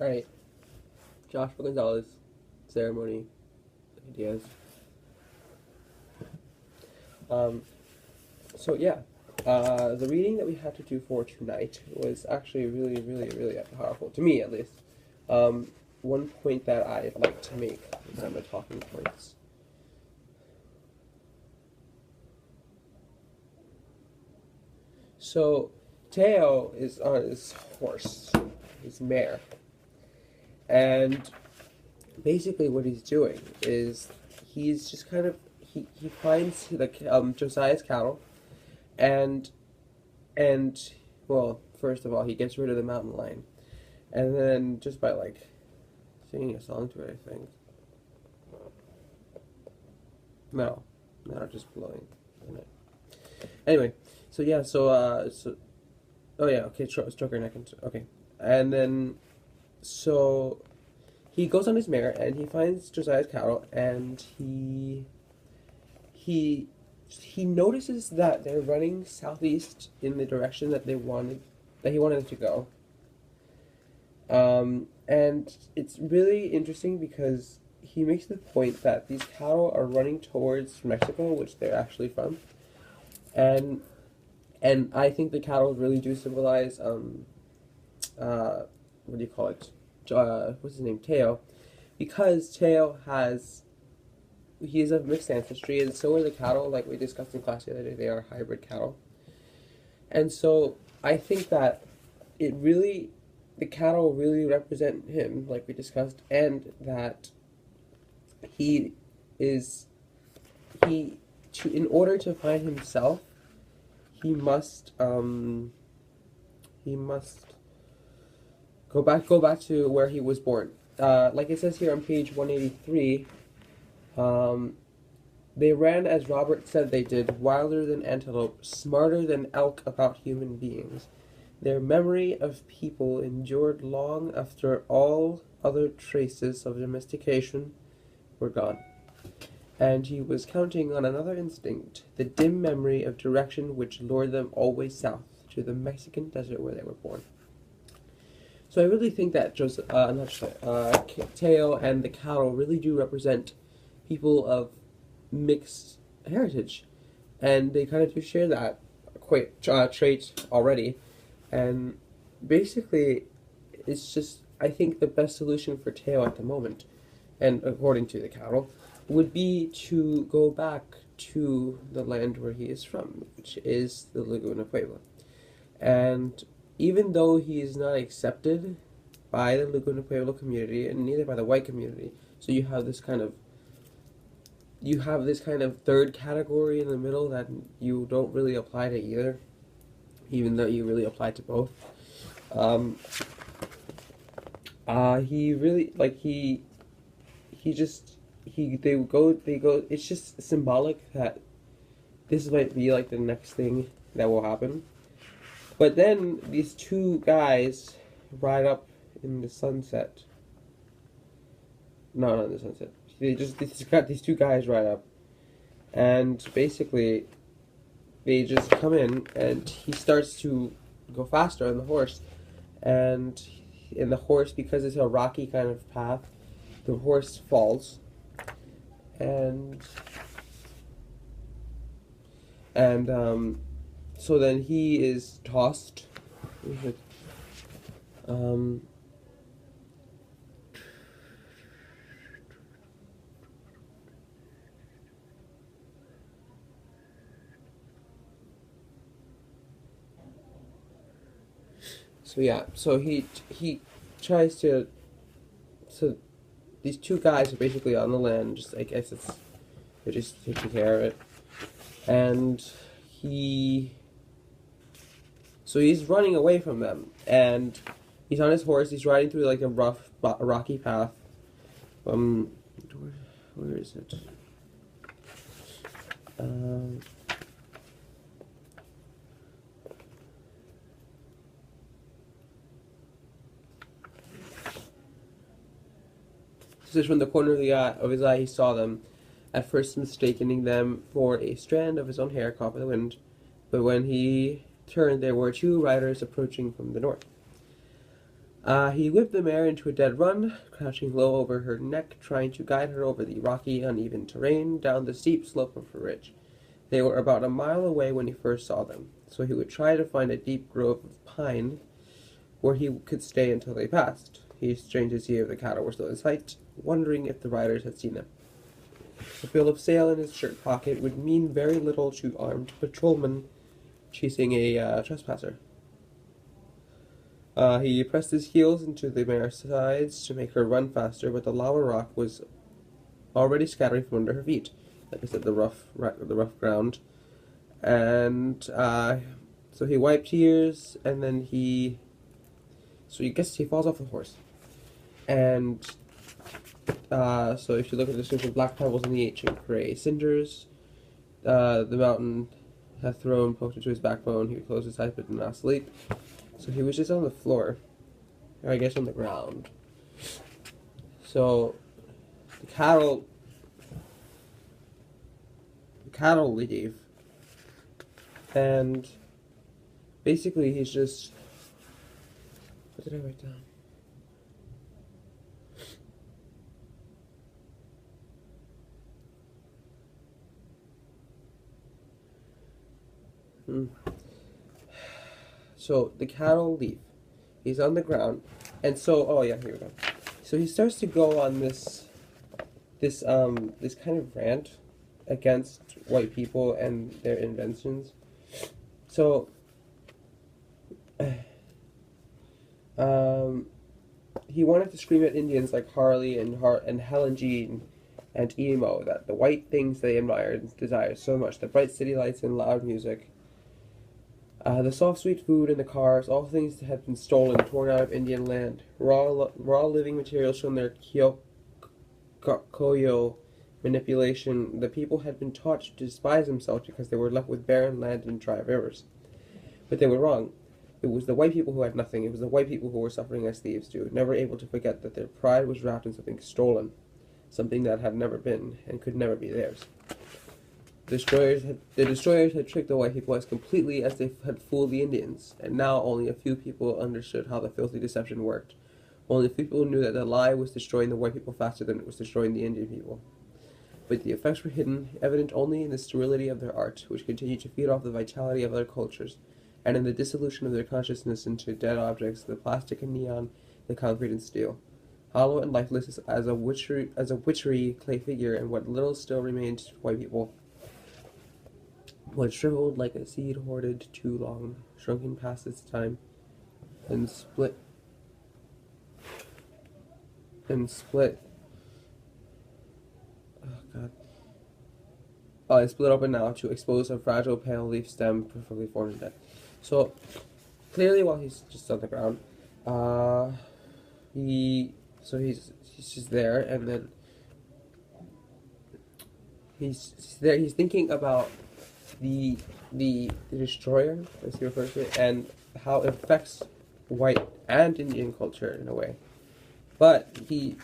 Alright, Joshua Gonzalez, ceremony ideas. Um, so yeah, the reading that we had to do for tonight was actually really, really, really powerful, to me at least. One point that I'd like to make is on the talking points. So, Teo is on his horse, his mare, and basically what he's doing is he's just kind of he finds the Josiah's cattle, and and well, first of all, he gets rid of the mountain lion, and then just by like singing a song to it, I think. No, no, just blowing. Anyway, so yeah, so oh yeah, okay, stroke her neck and okay, and then so he goes on his mare and he finds Josiah's cattle and he he notices that they're running southeast in the direction that he wanted them to go. And it's really interesting because he makes the point that these cattle are running towards Mexico, which they're actually from, and I think the cattle really do symbolize what do you call it? What's his name? Teo, because Teo he is of mixed ancestry, and so are the cattle. Like we discussed in class the other day, they are hybrid cattle, and so I think that the cattle really represent him, like we discussed, and that he is in order to find himself, he must go back to where he was born. Like it says here on page 183, they ran as Robert said they did, wilder than antelope, smarter than elk about human beings. Their memory of people endured long after all other traces of domestication were gone. And he was counting on another instinct, the dim memory of direction which lured them always south, to the Mexican desert where they were born. So I really think that Teo and the cattle really do represent people of mixed heritage, and they kind of do share that trait already. And basically, it's just I think the best solution for Teo at the moment, and according to the cattle, would be to go back to the land where he is from, which is the Laguna Puebla. And even though he is not accepted by the Laguna Pueblo community and neither by the white community, so you have this kind of third category in the middle that you don't really apply to either, even though you really apply to both. He really they go. It's just symbolic that this might be like the next thing that will happen. But then these two guys ride up in the sunset. No, not in the sunset. These two guys ride up, and basically, they just come in, and he starts to go faster on the horse, and in the horse, because it's a rocky kind of path, the horse falls, and so then he is tossed. So yeah, so he tries to. So these two guys are basically on the land. Just I guess they're just taking care of it, and he's running away from them, and he's on his horse. He's riding through like a rocky path. Where is it? Just from the corner of his eye, he saw them, at first mistaking them for a strand of his own hair caught by the wind. But when he turned, there were two riders approaching from the north. He whipped the mare into a dead run, crouching low over her neck, trying to guide her over the rocky, uneven terrain down the steep slope of a ridge. They were about a mile away when he first saw them, so he would try to find a deep grove of pine where he could stay until they passed. He strained to see if the cattle were still in sight, wondering if the riders had seen them. The bill of sale in his shirt pocket would mean very little to armed patrolmen chasing a trespasser. He pressed his heels into the mare's sides to make her run faster, but the lava rock was already scattering from under her feet. Like I said, the rough ground. And so he wiped tears, and then so he falls off the horse. And so if you look at the description, black pebbles in the ancient gray cinders, the mountain had thrown poked into his backbone. He would close his eyes but did not sleep. So he was just on the floor, or I guess on the ground. So the cattle leave, and basically he's just, what did I write down? So the cattle leave. He's on the ground, and so here we go. So he starts to go on this kind of rant against white people and their inventions. So he wanted to scream at Indians like Harley and Helen Jean and emo that the white things they admired and desired so much, the bright city lights and loud music, the soft, sweet food in the cars, all things that had been stolen, torn out of Indian land, raw living materials from their Koyo manipulation. The people had been taught to despise themselves because they were left with barren land and dry rivers. But they were wrong. It was the white people who had nothing. It was the white people who were suffering as thieves too, never able to forget that their pride was wrapped in something stolen, something that had never been and could never be theirs. The destroyers had tricked the white people as completely as they had fooled the Indians, and now only a few people understood how the filthy deception worked. Only a few people knew that the lie was destroying the white people faster than it was destroying the Indian people. But the effects were hidden, evident only in the sterility of their art, which continued to feed off the vitality of other cultures, and in the dissolution of their consciousness into dead objects, the plastic and neon, the concrete and steel. Hollow and lifeless as a witchery clay figure, and what little still remained to white people was shriveled like a seed hoarded too long, shrunken past its time, and split. Oh God. It split open now to expose a fragile pale leaf stem perfectly formed and dead. So clearly, while he's just on the ground, he's just there, and then he's there. He's thinking about the destroyer, as he refers to it, and how it affects white and Indian culture in a way. But he